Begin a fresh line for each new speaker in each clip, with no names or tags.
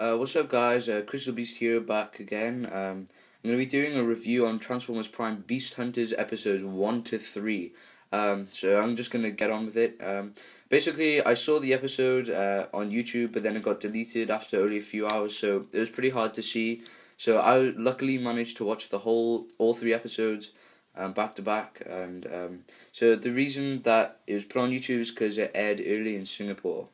What's up, guys? Crystal Beast here, back again. I'm going to be doing a review on Transformers Prime Beast Hunters episodes 1 to 3. So I'm just going to get on with it. Basically, I saw the episode on YouTube, but then it got deleted after only a few hours, so it was pretty hard to see. So I luckily managed to watch all 3 episodes back to back. And so the reason that it was put on YouTube is because it aired early in Singapore.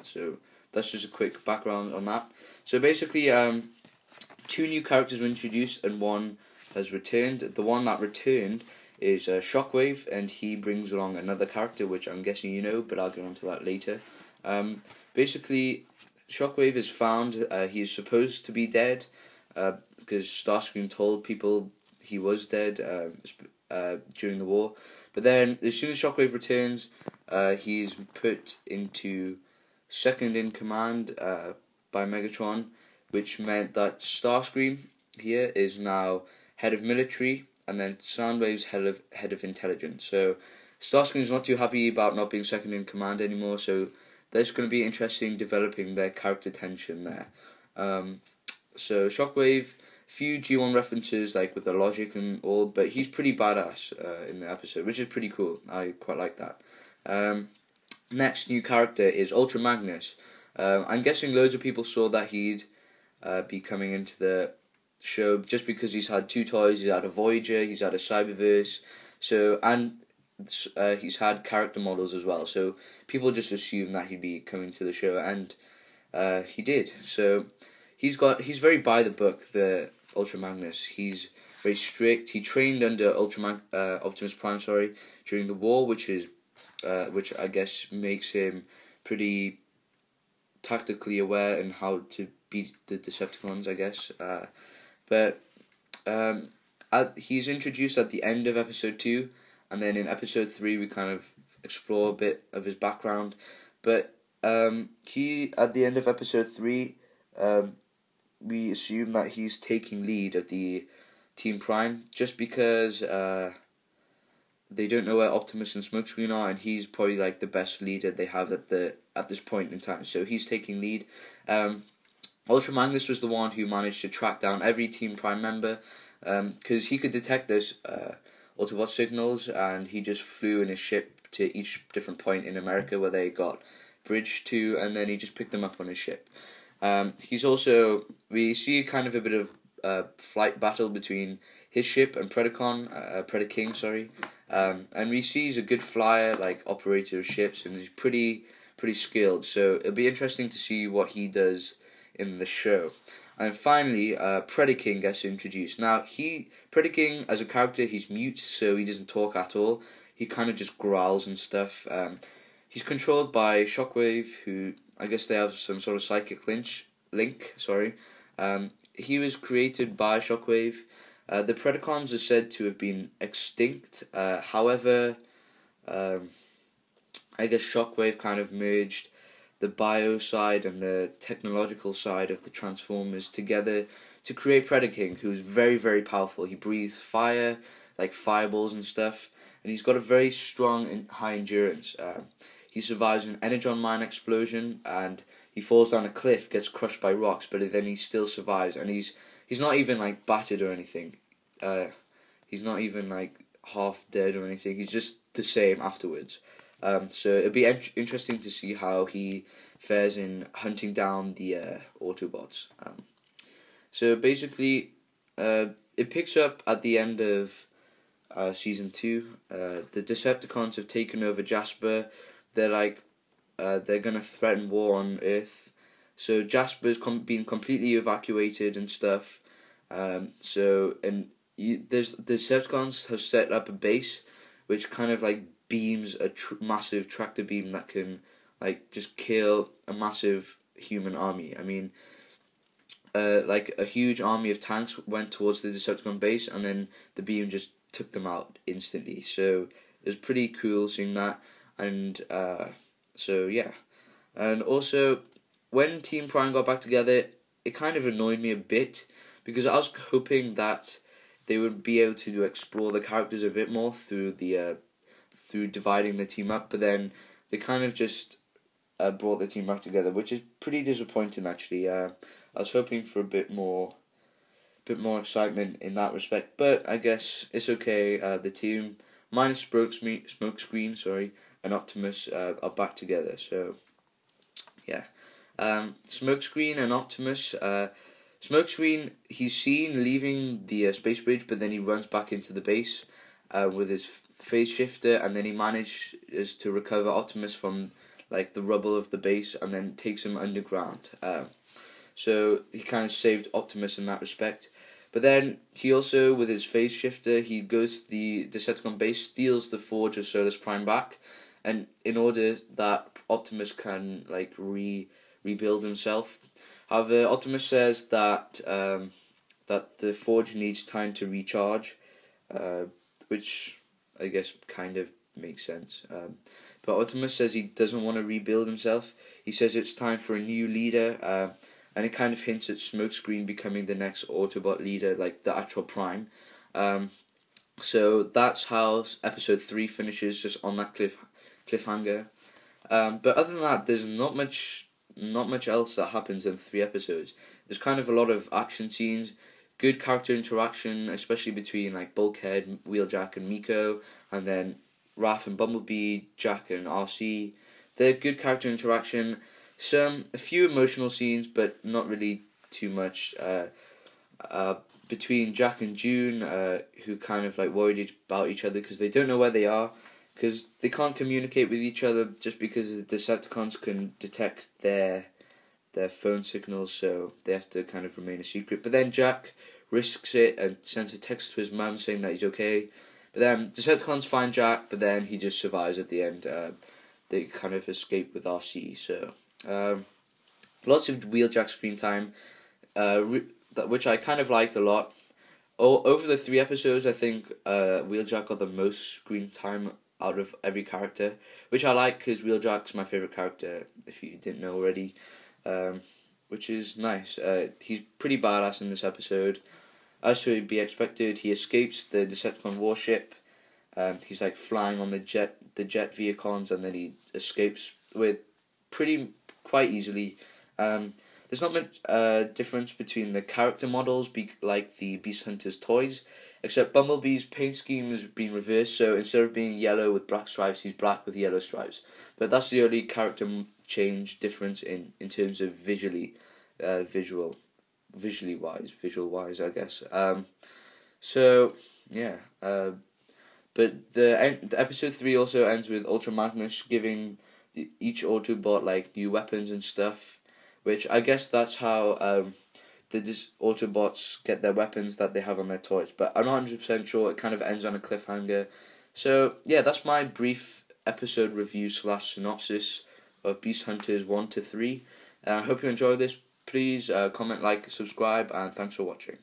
So that's just a quick background on that. So basically, 2 new characters were introduced and 1 has returned. The one that returned is Shockwave, and he brings along another character, which I'm guessing you know, but I'll get onto that later. Basically, Shockwave is found. He is supposed to be dead because Starscream told people he was dead during the war. But then, as soon as Shockwave returns, he's put into second in command by Megatron, which meant that Starscream here is now head of military, and then Soundwave's head of intelligence. So Starscream's not too happy about not being second in command anymore. So there's going to be interesting developing their character tension there. So Shockwave, few G1 references like with the logic and all, but he's pretty badass in the episode, which is pretty cool. I quite like that. Next new character is Ultra Magnus. I'm guessing loads of people saw that he'd be coming into the show just because he's had 2 toys. He's had a Voyager, he's had a Cyberverse, and he's had character models as well. So people just assumed that he'd be coming to the show, and he did. So he's very by the book, the Ultra Magnus. He's very strict. He trained under Optimus Prime, during the war, which I guess makes him pretty tactically aware in how to beat the Decepticons, I guess. He's introduced at the end of episode 2, and then in episode 3 we kind of explore a bit of his background. But he, at the end of episode 3, we assume that he's taking lead of the Team Prime, just because they don't know where Optimus and Smokescreen are, and he's probably like the best leader they have at this point in time. So he's taking lead. Ultra Magnus was the one who managed to track down every Team Prime member, because he could detect those Autobot signals, and he just flew in his ship to each different point in America where they got bridged to, and then he just picked them up on his ship. We see kind of a bit of flight battle between his ship and Predaking, and we see he's a good flyer, like operator of ships, and he's pretty skilled. So it'll be interesting to see what he does in the show. And finally, Predaking gets introduced. Now, Predaking as a character, he's mute, so he doesn't talk at all. He kind of just growls and stuff. He's controlled by Shockwave, who I guess they have some sort of psychic link. He was created by Shockwave. The Predacons are said to have been extinct. However, I guess Shockwave kind of merged the bio side and the technological side of the Transformers together to create Predaking, who's very, very powerful. He breathes fire, like fireballs and stuff, and he's got a very strong and high endurance. He survives an Energon mine explosion, and he falls down a cliff, gets crushed by rocks, but then he still survives, and he's not even like battered or anything. He's not even like half dead or anything. He's just the same afterwards. So it'll be interesting to see how he fares in hunting down the Autobots. So basically, it picks up at the end of season 2. The Decepticons have taken over Jasper. They're gonna threaten war on Earth. So Jasper's been completely evacuated and stuff. The Decepticons have set up a base, which kind of like beams a massive tractor beam that can like just kill a massive human army. I mean, like a huge army of tanks went towards the Decepticon base, and then the beam just took them out instantly. So it was pretty cool seeing that. And so yeah, and also when Team Prime got back together, it kind of annoyed me a bit, because I was hoping that they would be able to explore the characters a bit more through dividing the team up, but then they kind of just brought the team back together, which is pretty disappointing actually. I was hoping for a bit more excitement in that respect, but I guess it's okay. The team minus Smokescreen, and Optimus are back together. So yeah, Smokescreen and Optimus. Smokescreen, he's seen leaving the space bridge, but then he runs back into the base with his phase shifter, and then he manages to recover Optimus from like the rubble of the base, and then takes him underground. So he kind of saved Optimus in that respect. But then he also, with his phase shifter, he goes to the Decepticon base, steals the Forge of Solus Prime back, and in order that Optimus can like rebuild himself. However, Optimus says that that the Forge needs time to recharge, which I guess kind of makes sense. But Optimus says he doesn't want to rebuild himself. He says it's time for a new leader, and it kind of hints at Smokescreen becoming the next Autobot leader, like the actual Prime. So that's how episode 3 finishes, just on that cliffhanger. But other than that, there's not much else that happens in 3 episodes. There's kind of a lot of action scenes, good character interaction, especially between like Bulkhead, Wheeljack and Miko, and then Raph and Bumblebee, Jack and RC. They're good character interaction. A few emotional scenes, but not really too much. Between Jack and June, who kind of like worried about each other because they don't know where they are, because they can't communicate with each other just because the Decepticons can detect their phone signals, so they have to kind of remain a secret. But then Jack risks it and sends a text to his mum saying that he's okay. But then Decepticons find Jack, but then he just survives at the end. They kind of escape with RC, so lots of Wheeljack screen time, which I kind of liked a lot. Over the 3 episodes, I think Wheeljack got the most screen time out of every character, which I like because Wheeljack's my favourite character, if you didn't know already, which is nice. He's pretty badass in this episode. As to be expected, he escapes the Decepticon warship. He's like flying on the jet vehicles, and then he escapes with quite easily. There's not much difference between the character models, like the Beast Hunters toys, except Bumblebee's paint scheme has been reversed, so instead of being yellow with black stripes, he's black with yellow stripes. But that's the only character change difference in terms of visual wise, I guess. So yeah. But the episode 3 also ends with Ultra Magnus giving each Autobot like new weapons and stuff, which I guess that's how the Autobots get their weapons that they have on their toys. But I'm not 100% sure. It kind of ends on a cliffhanger. So yeah, that's my brief episode review / synopsis of Beast Hunters 1 to 3. I hope you enjoy this. Please comment, like, subscribe, and thanks for watching.